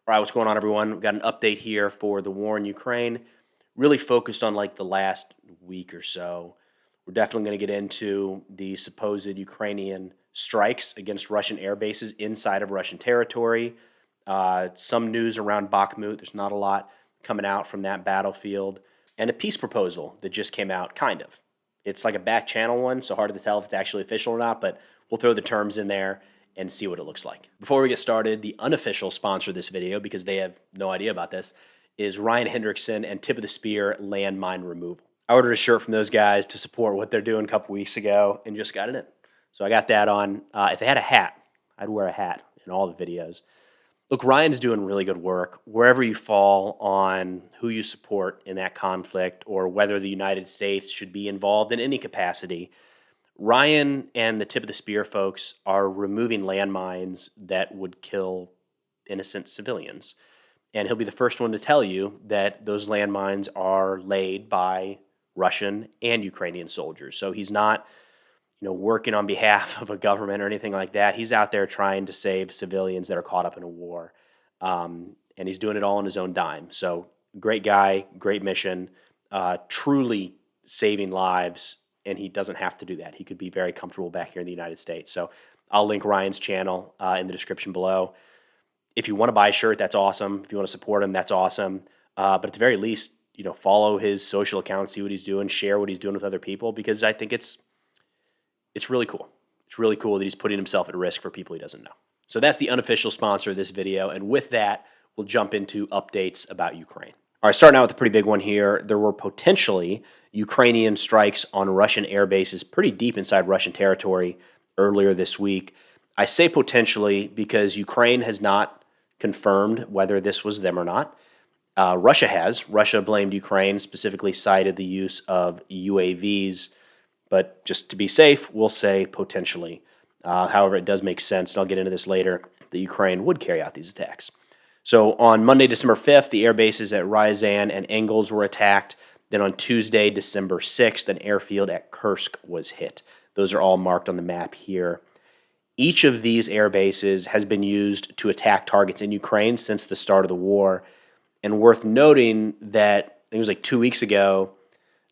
All right, what's going on, everyone? We've got an update here for the war in Ukraine, really focused on like the last week or so. We're definitely going to get into the supposed Ukrainian strikes against Russian air bases inside of Russian territory. Some news around Bakhmut. There's not a lot coming out from that battlefield. And a peace proposal that just came out, kind of. It's like a back channel one, so hard to tell if it's actually official or not, but we'll throw the terms in there and see what it looks like. Before we get started, the unofficial sponsor of this video, because they have no idea about this, is Ryan Hendrickson and Tip of the Spear Landmine Removal. I ordered a shirt from those guys to support what they're doing a couple weeks ago and just got it in. So I got that on. If they had a hat, I'd wear a hat in all the videos. Look, Ryan's doing really good work. Wherever you fall on who you support in that conflict or whether the United States should be involved in any capacity, Ryan and the Tip of the Spear folks are removing landmines that would kill innocent civilians. And he'll be the first one to tell you that those landmines are laid by Russian and Ukrainian soldiers. So he's not, working on behalf of a government or anything like that. He's out there trying to save civilians that are caught up in a war. And he's doing it all on his own dime. So great guy, great mission, truly saving lives. And he doesn't have to do that. He could be very comfortable back here in the United States. So I'll link Ryan's channel in the description below. If you want to buy a shirt, that's awesome. If you want to support him, that's awesome. But at the very least, follow his social account, see what he's doing, share what he's doing with other people, because I think it's really cool. It's really cool that he's putting himself at risk for people he doesn't know. So that's the unofficial sponsor of this video. And with that, we'll jump into updates about Ukraine. All right, starting out with a pretty big one here. There were potentially Ukrainian strikes on Russian air bases pretty deep inside Russian territory earlier this week. I say potentially because Ukraine has not confirmed whether this was them or not. Russia has. Russia blamed Ukraine, specifically cited the use of UAVs. But just to be safe, we'll say potentially. However, it does make sense, and I'll get into this later, that Ukraine would carry out these attacks. So on Monday, December 5th, the air bases at Ryazan and Engels were attacked. Then on Tuesday, December 6th, an airfield at Kursk was hit. Those are all marked on the map here. Each of these air bases has been used to attack targets in Ukraine since the start of the war. And worth noting that, I think it was like 2 weeks ago,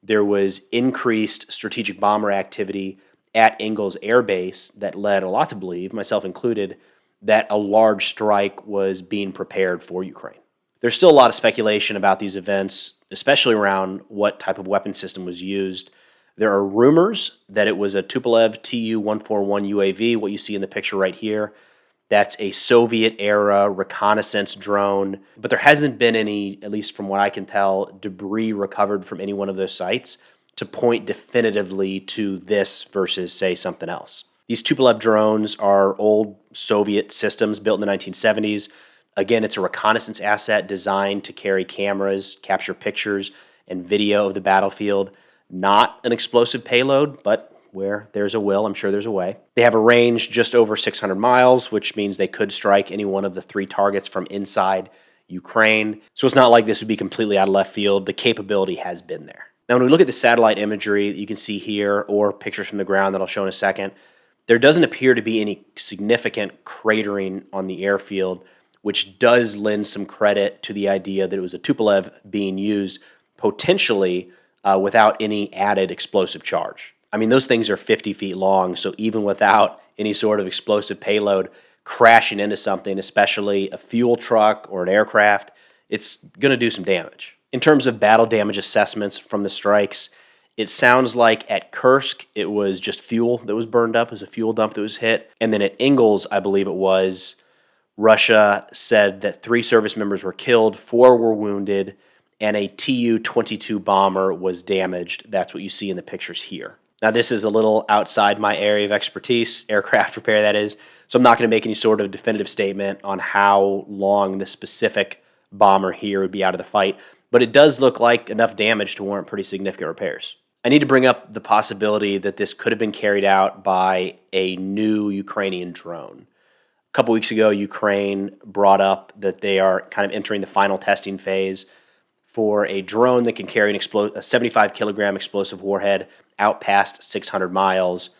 there was increased strategic bomber activity at Engels Air Base that led a lot to believe, myself included, that a large strike was being prepared for Ukraine. There's still a lot of speculation about these events, especially around what type of weapon system was used. There are rumors that it was a Tupolev Tu-141 UAV, what you see in the picture right here. That's a Soviet-era reconnaissance drone, but there hasn't been any, at least from what I can tell, debris recovered from any one of those sites to point definitively to this versus, say, something else. These Tupolev drones are old Soviet systems built in the 1970s. Again, it's a reconnaissance asset designed to carry cameras, capture pictures, and video of the battlefield. Not an explosive payload, but where there's a will, I'm sure there's a way. They have a range just over 600 miles, which means they could strike any one of the 3 targets from inside Ukraine. So it's not like this would be completely out of left field. The capability has been there. Now, when we look at the satellite imagery that you can see here, or pictures from the ground that I'll show in a second, there doesn't appear to be any significant cratering on the airfield, which does lend some credit to the idea that it was a Tupolev being used potentially without any added explosive charge. I mean, those things are 50 feet long, so even without any sort of explosive payload crashing into something, especially a fuel truck or an aircraft, it's going to do some damage. In terms of battle damage assessments from the strikes, it sounds like at Kursk, it was just fuel that was burned up. It was a fuel dump that was hit. And then at Engels, I believe it was, Russia said that 3 service members were killed, 4 were wounded, and a Tu-22 bomber was damaged. That's what you see in the pictures here. Now, this is a little outside my area of expertise, aircraft repair that is, so I'm not going to make any sort of definitive statement on how long the specific bomber here would be out of the fight, but it does look like enough damage to warrant pretty significant repairs. I need to bring up the possibility that this could have been carried out by a new Ukrainian drone. A couple weeks ago, Ukraine brought up that they are kind of entering the final testing phase for a drone that can carry a 75-kilogram explosive warhead out past 600 miles.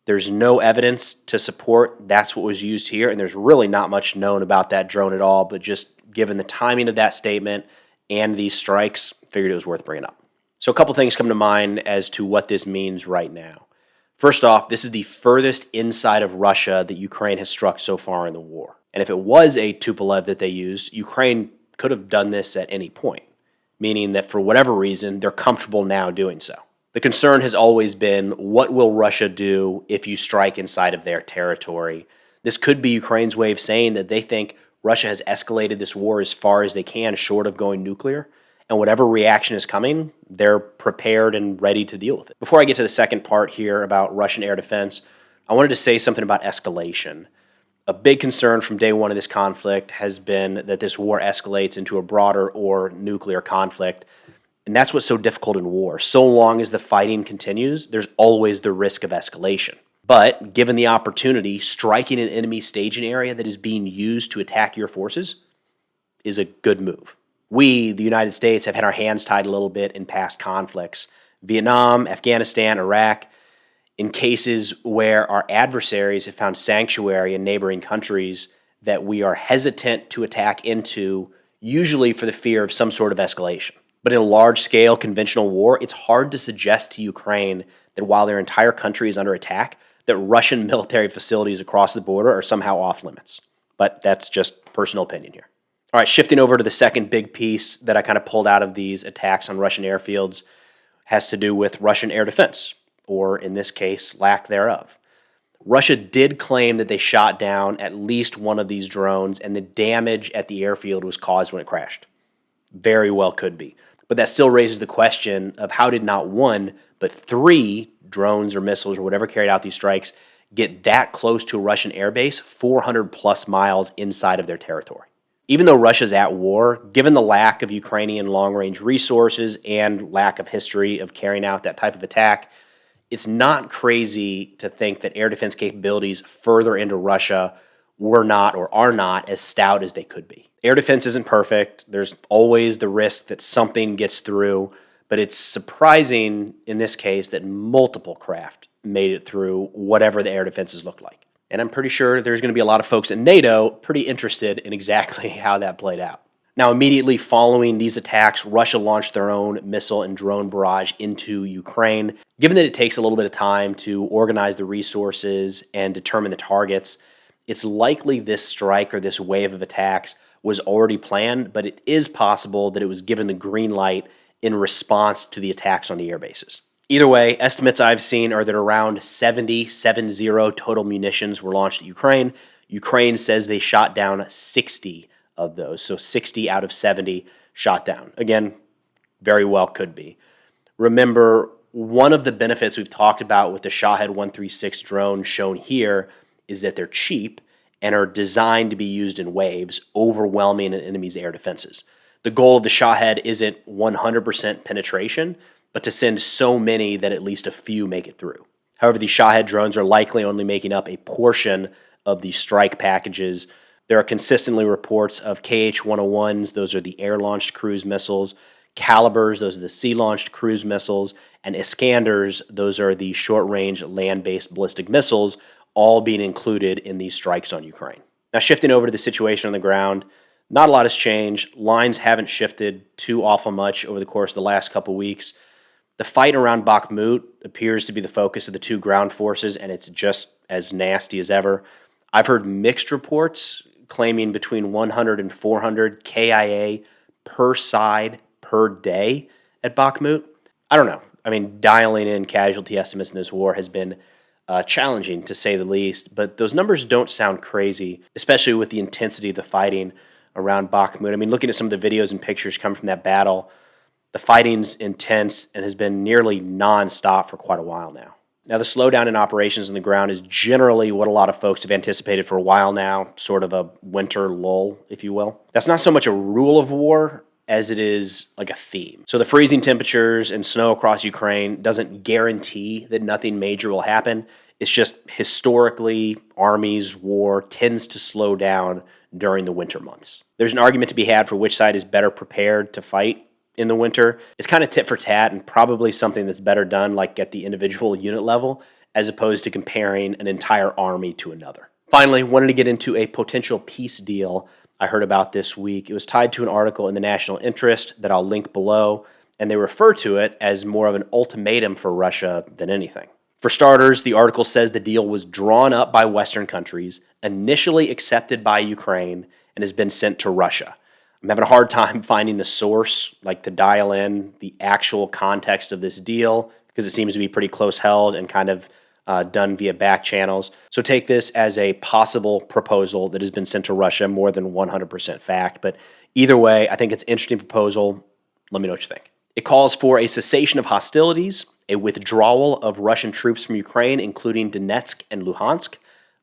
There's no evidence to support that's what was used here, and there's really not much known about that drone at all, but just given the timing of that statement and these strikes, figured it was worth bringing up. So a couple things come to mind as to what this means right now. First off, this is the furthest inside of Russia that Ukraine has struck so far in the war. And if it was a Tupolev that they used, Ukraine could have done this at any point, meaning that for whatever reason, they're comfortable now doing so. The concern has always been, what will Russia do if you strike inside of their territory? This could be Ukraine's way of saying that they think Russia has escalated this war as far as they can, short of going nuclear. And whatever reaction is coming, they're prepared and ready to deal with it. Before I get to the second part here about Russian air defense, I wanted to say something about escalation. A big concern from day one of this conflict has been that this war escalates into a broader or nuclear conflict. And that's what's so difficult in war. So long as the fighting continues, there's always the risk of escalation. But given the opportunity, striking an enemy staging area that is being used to attack your forces is a good move. We, the United States, have had our hands tied a little bit in past conflicts. Vietnam, Afghanistan, Iraq, in cases where our adversaries have found sanctuary in neighboring countries that we are hesitant to attack into, usually for the fear of some sort of escalation. But in a large-scale conventional war, it's hard to suggest to Ukraine that while their entire country is under attack, that Russian military facilities across the border are somehow off limits. But that's just personal opinion here. All right, shifting over to the second big piece that I kind of pulled out of these attacks on Russian airfields has to do with Russian air defense, or in this case, lack thereof. Russia did claim that they shot down at least one of these drones and the damage at the airfield was caused when it crashed. Very well could be. But that still raises the question of how did not one, but three drones or missiles or whatever carried out these strikes get that close to a Russian airbase 400 plus miles inside of their territory? Even though Russia's at war, given the lack of Ukrainian long-range resources and lack of history of carrying out that type of attack, it's not crazy to think that air defense capabilities further into Russia were not or are not as stout as they could be. Air defense isn't perfect. There's always the risk that something gets through, but it's surprising in this case that multiple craft made it through whatever the air defenses looked like. And I'm pretty sure there's going to be a lot of folks at NATO pretty interested in exactly how that played out. Now, immediately following these attacks, Russia launched their own missile and drone barrage into Ukraine. Given that it takes a little bit of time to organize the resources and determine the targets, it's likely this strike or this wave of attacks was already planned, but it is possible that it was given the green light in response to the attacks on the air bases. Either way, estimates I've seen are that around 70 total munitions were launched at Ukraine. Ukraine says they shot down 60 of those, so 60 out of 70 shot down. Again, very well could be. Remember, one of the benefits we've talked about with the Shahed 136 drone shown here is that they're cheap and are designed to be used in waves, overwhelming an enemy's air defenses. The goal of the Shahed isn't 100% penetration, but to send so many that at least a few make it through. However, these Shahed drones are likely only making up a portion of the strike packages. There are consistently reports of KH-101s, those are the air-launched cruise missiles, Calibers, those are the sea-launched cruise missiles, and Iskanders, those are the short-range land-based ballistic missiles, all being included in these strikes on Ukraine. Now, shifting over to the situation on the ground, not a lot has changed. Lines haven't shifted too awful much over the course of the last couple weeks. The fight around Bakhmut appears to be the focus of the two ground forces, and it's just as nasty as ever. I've heard mixed reports claiming between 100 and 400 KIA per side per day at Bakhmut. I don't know. I mean, dialing in casualty estimates in this war has been challenging, to say the least, but those numbers don't sound crazy, especially with the intensity of the fighting around Bakhmut. I mean, looking at some of the videos and pictures coming from that battle, the fighting's intense and has been nearly non-stop for quite a while now. Now, the slowdown in operations on the ground is generally what a lot of folks have anticipated for a while now, sort of a winter lull, if you will. That's not so much a rule of war as it is like a theme. So the freezing temperatures and snow across Ukraine doesn't guarantee that nothing major will happen. It's just historically, armies' war tends to slow down during the winter months. There's an argument to be had for which side is better prepared to fight in the winter. It's kind of tit for tat and probably something that's better done like at the individual unit level as opposed to comparing an entire army to another. Finally, wanted to get into a potential peace deal I heard about this week. It was tied to an article in the National Interest that I'll link below, and they refer to it as more of an ultimatum for Russia than anything. For starters, the article says the deal was drawn up by Western countries, initially accepted by Ukraine, and has been sent to Russia. I'm having a hard time finding the source, like to dial in the actual context of this deal, because it seems to be pretty close held and kind of done via back channels. So take this as a possible proposal that has been sent to Russia, more than 100% fact. But either way, I think it's an interesting proposal. Let me know what you think. It calls for a cessation of hostilities, a withdrawal of Russian troops from Ukraine, including Donetsk and Luhansk.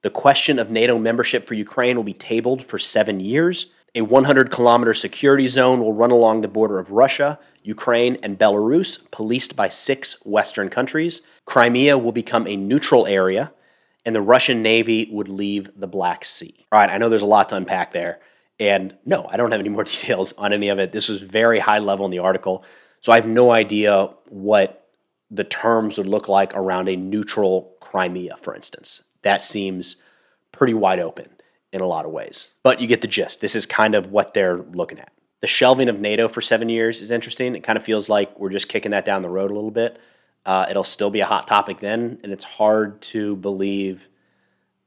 The question of NATO membership for Ukraine will be tabled for 7 years. A 100-kilometer security zone will run along the border of Russia, Ukraine, and Belarus, policed by 6 Western countries. Crimea will become a neutral area, and the Russian Navy would leave the Black Sea. All right, I know there's a lot to unpack there, and no, I don't have any more details on any of it. This was very high level in the article, so I have no idea what the terms would look like around a neutral Crimea, for instance. That seems pretty wide open in a lot of ways. But you get the gist. This is kind of what they're looking at. The shelving of NATO for 7 years is interesting. It kind of feels like we're just kicking that down the road a little bit. It'll still be a hot topic then, and it's hard to believe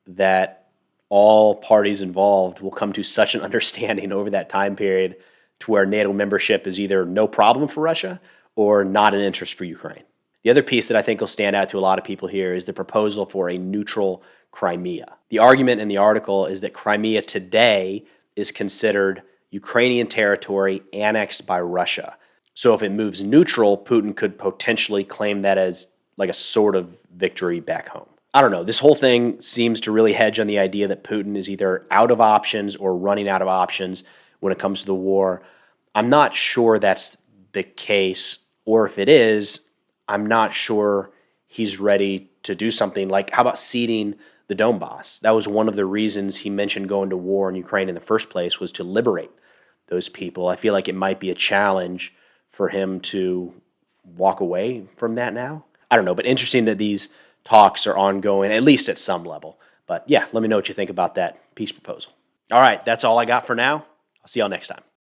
that all parties involved will come to such an understanding over that time period to where NATO membership is either no problem for Russia or not an interest for Ukraine. The other piece that I think will stand out to a lot of people here is the proposal for a neutral Crimea. The argument in the article is that Crimea today is considered Ukrainian territory annexed by Russia. So if it moves neutral, Putin could potentially claim that as like a sort of victory back home. I don't know. This whole thing seems to really hedge on the idea that Putin is either out of options or running out of options when it comes to the war. I'm not sure that's the case, or if it is, I'm not sure he's ready to do something like, how about ceding the Donbass? That was one of the reasons he mentioned going to war in Ukraine in the first place, was to liberate those people. I feel like it might be a challenge for him to walk away from that now. I don't know, but interesting that these talks are ongoing, at least at some level. But yeah, let me know what you think about that peace proposal. All right, that's all I got for now. I'll see y'all next time.